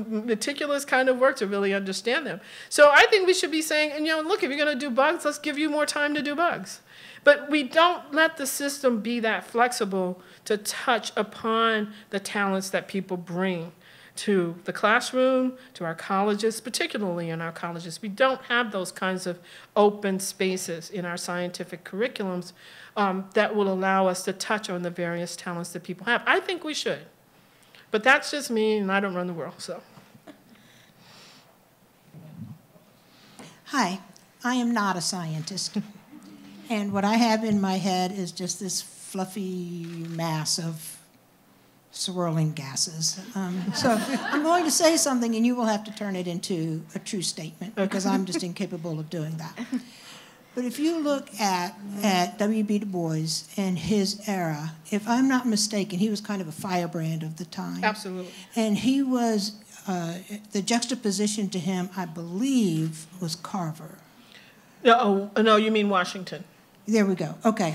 meticulous kind of work to really understand them. So I think we should be saying, look, if you're going to do bugs, let's give you more time to do bugs. But we don't let the system be that flexible to touch upon the talents that people bring to the classroom, to our colleges, particularly in our colleges. We don't have those kinds of open spaces in our scientific curriculums that will allow us to touch on the various talents that people have. I think we should. But that's just me, and I don't run the world, so. Hi, I am not a scientist. And what I have in my head is just this fluffy mass of swirling gases. So I'm going to say something, and you will have to turn it into a true statement, because I'm just incapable of doing that. But if you look at W.E.B. Du Bois and his era, if I'm not mistaken, he was kind of a firebrand of the time. Absolutely. And he was, the juxtaposition to him, I believe, was Carver. No, you mean Washington. There we go. Okay.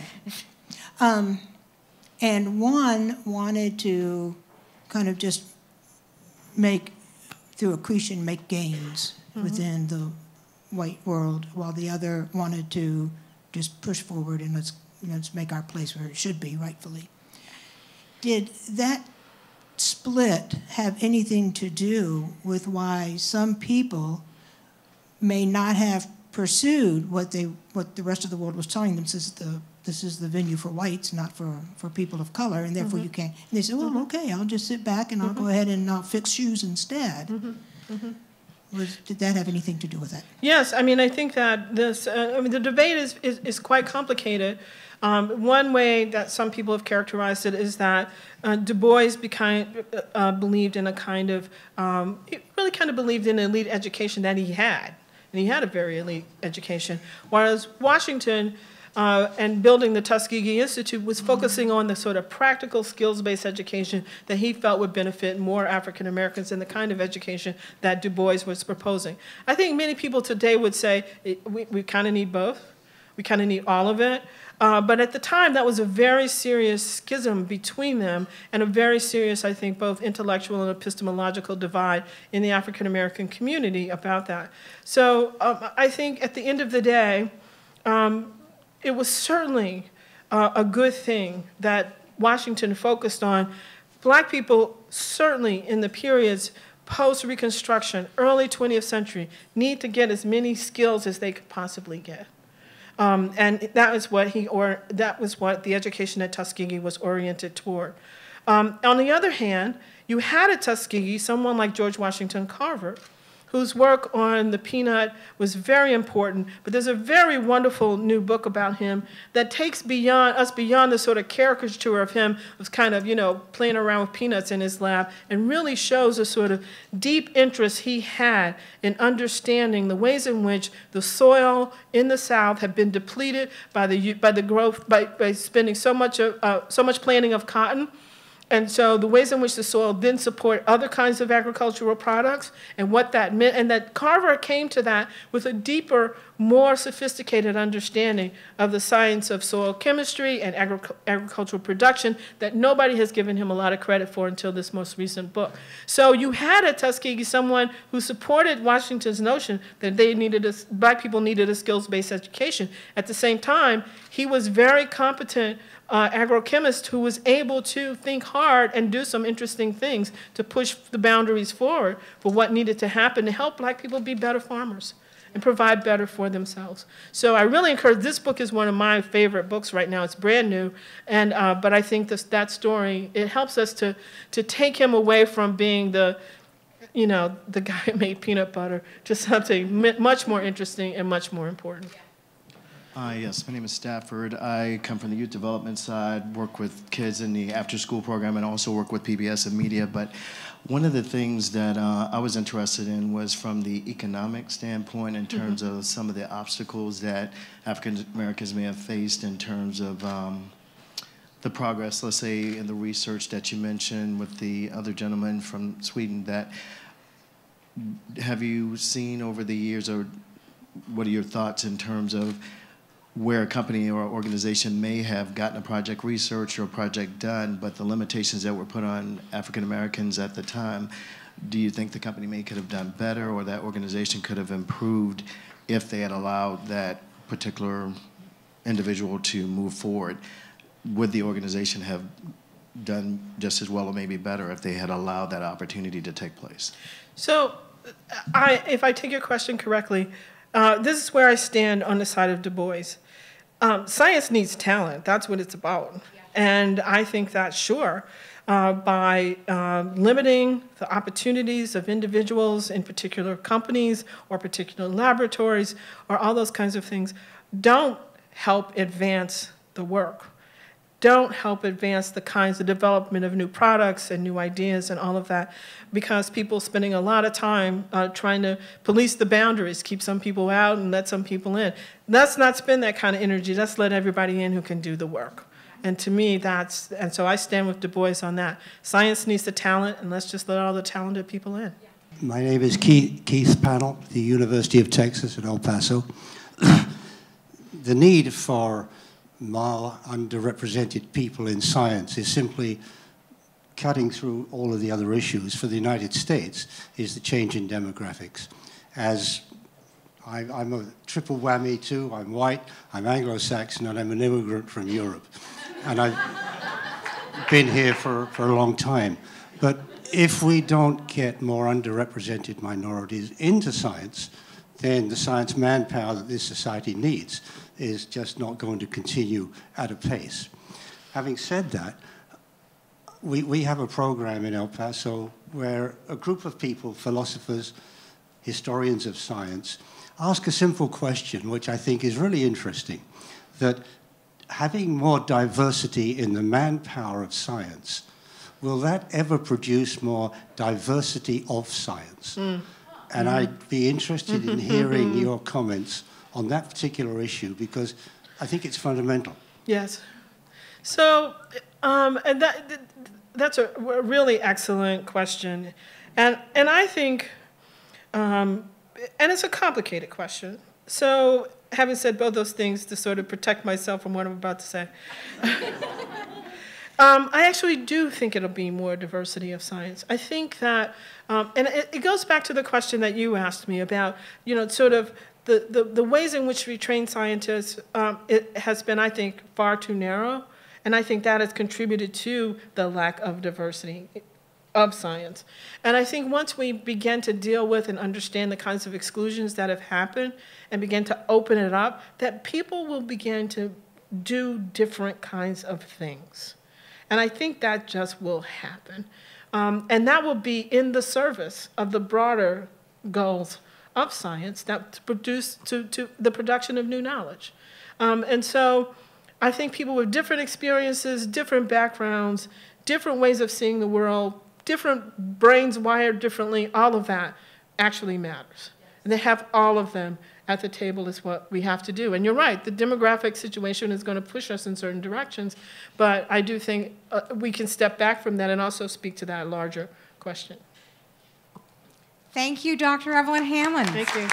And one wanted to kind of just through accretion, make gains within the white world, while the other wanted to just push forward and let's make our place where it should be, rightfully. Did that split have anything to do with why some people may not have pursued what the rest of the world was telling them? This is the venue for whites, not for people of color, and therefore you can't. And they say, well, okay, I'll just sit back and I'll go ahead and I'll fix shoes instead. Did that have anything to do with that? Yes, I mean, I think that the debate is quite complicated. One way that some people have characterized it is that Du Bois believed in a kind of, he really kind of believed in an elite education that he had. And he had a very elite education. Whereas Washington, and building the Tuskegee Institute, was focusing on the sort of practical skills-based education that he felt would benefit more African Americans than the kind of education that Du Bois was proposing. I think many people today would say we kind of need both. We kind of need all of it. But at the time, that was a very serious schism between them, and a very serious, I think, both intellectual and epistemological divide in the African American community about that. So I think at the end of the day, it was certainly a good thing that Washington focused on. Black people, certainly in the periods post-Reconstruction, early 20th century, need to get as many skills as they could possibly get. And that was what the education at Tuskegee was oriented toward. On the other hand, you had at Tuskegee someone like George Washington Carver, whose work on the peanut was very important, but there's a very wonderful new book about him that takes beyond the sort of caricature of him, was kind of, playing around with peanuts in his lab, and really shows a sort of deep interest he had in understanding the ways in which the soil in the South had been depleted by the growth, by spending so much planting of cotton. And so the ways in which the soil then support other kinds of agricultural products and what that meant, and that Carver came to that with a deeper, more sophisticated understanding of the science of soil chemistry and agricultural production that nobody has given him a lot of credit for until this most recent book. So you had at Tuskegee someone who supported Washington's notion that black people needed a skills-based education. At the same time, he was very competent agrochemist who was able to think hard and do some interesting things to push the boundaries forward for what needed to happen to help black people be better farmers and provide better for themselves. So I really encourage, this book is one of my favorite books right now. It's brand new, and but I think that story, it helps us to take him away from being the guy who made peanut butter to something much more interesting and much more important. Yes, my name is Stafford. I come from the youth development side, work with kids in the after-school program, and also work with PBS and media. But one of the things that I was interested in was from the economic standpoint in terms of some of the obstacles that African Americans may have faced in terms of the progress, let's say, in the research that you mentioned with the other gentleman from Sweden. That have you seen over the years, or what are your thoughts in terms of where a company or organization may have gotten a project researched or a project done, but the limitations that were put on African Americans at the time, do you think the company could have done better, or that organization could have improved if they had allowed that particular individual to move forward? Would the organization have done just as well or maybe better if they had allowed that opportunity to take place? So if I take your question correctly, this is where I stand on the side of Du Bois. Science needs talent. That's what it's about. Yeah. And I think that, sure, by limiting the opportunities of individuals in particular companies or particular laboratories or all those kinds of things, don't help advance the work. Don't help advance the kinds of development of new products and new ideas and all of that, because people spending a lot of time trying to police the boundaries, keep some people out and let some people in. Let's not spend that kind of energy. Let's let everybody in who can do the work. And to me, and so I stand with Du Bois on that. Science needs the talent, and let's just let all the talented people in. My name is Keith Pannell, the University of Texas at El Paso. The need for more underrepresented people in science is simply cutting through all of the other issues. For the United States is the change in demographics. As I'm a triple whammy too. I'm white, I'm Anglo-Saxon, and I'm an immigrant from Europe. And I've been here for a long time. But if we don't get more underrepresented minorities into science, then the science manpower that this society needs is just not going to continue at a pace. Having said that, we have a program in El Paso where a group of people, philosophers, historians of science, ask a simple question, which I think is really interesting, that having more diversity in the manpower of science, will that ever produce more diversity of science? And I'd be interested in hearing your comments on that particular issue, because I think it's fundamental. Yes. So, and that's a really excellent question. And I think, and it's a complicated question. So, having said both those things to sort of protect myself from what I'm about to say, I actually do think it'll be more diversity of science. I think that, and it goes back to the question that you asked me about, sort of the ways in which we train scientists. It has been, I think, far too narrow, and I think that has contributed to the lack of diversity. of science. And I think once we begin to deal with and understand the kinds of exclusions that have happened and begin to open it up, that people will begin to do different kinds of things. And I think that just will happen. And that will be in the service of the broader goals of science that produce to the production of new knowledge. And so I think people with different experiences, different backgrounds, different ways of seeing the world, different brains wired differently, all of that actually matters. And they have all of them at the table is what we have to do. And you're right, the demographic situation is going to push us in certain directions, but I do think we can step back from that and also speak to that larger question. Thank you, Dr. Evelynn Hammonds. Thank you.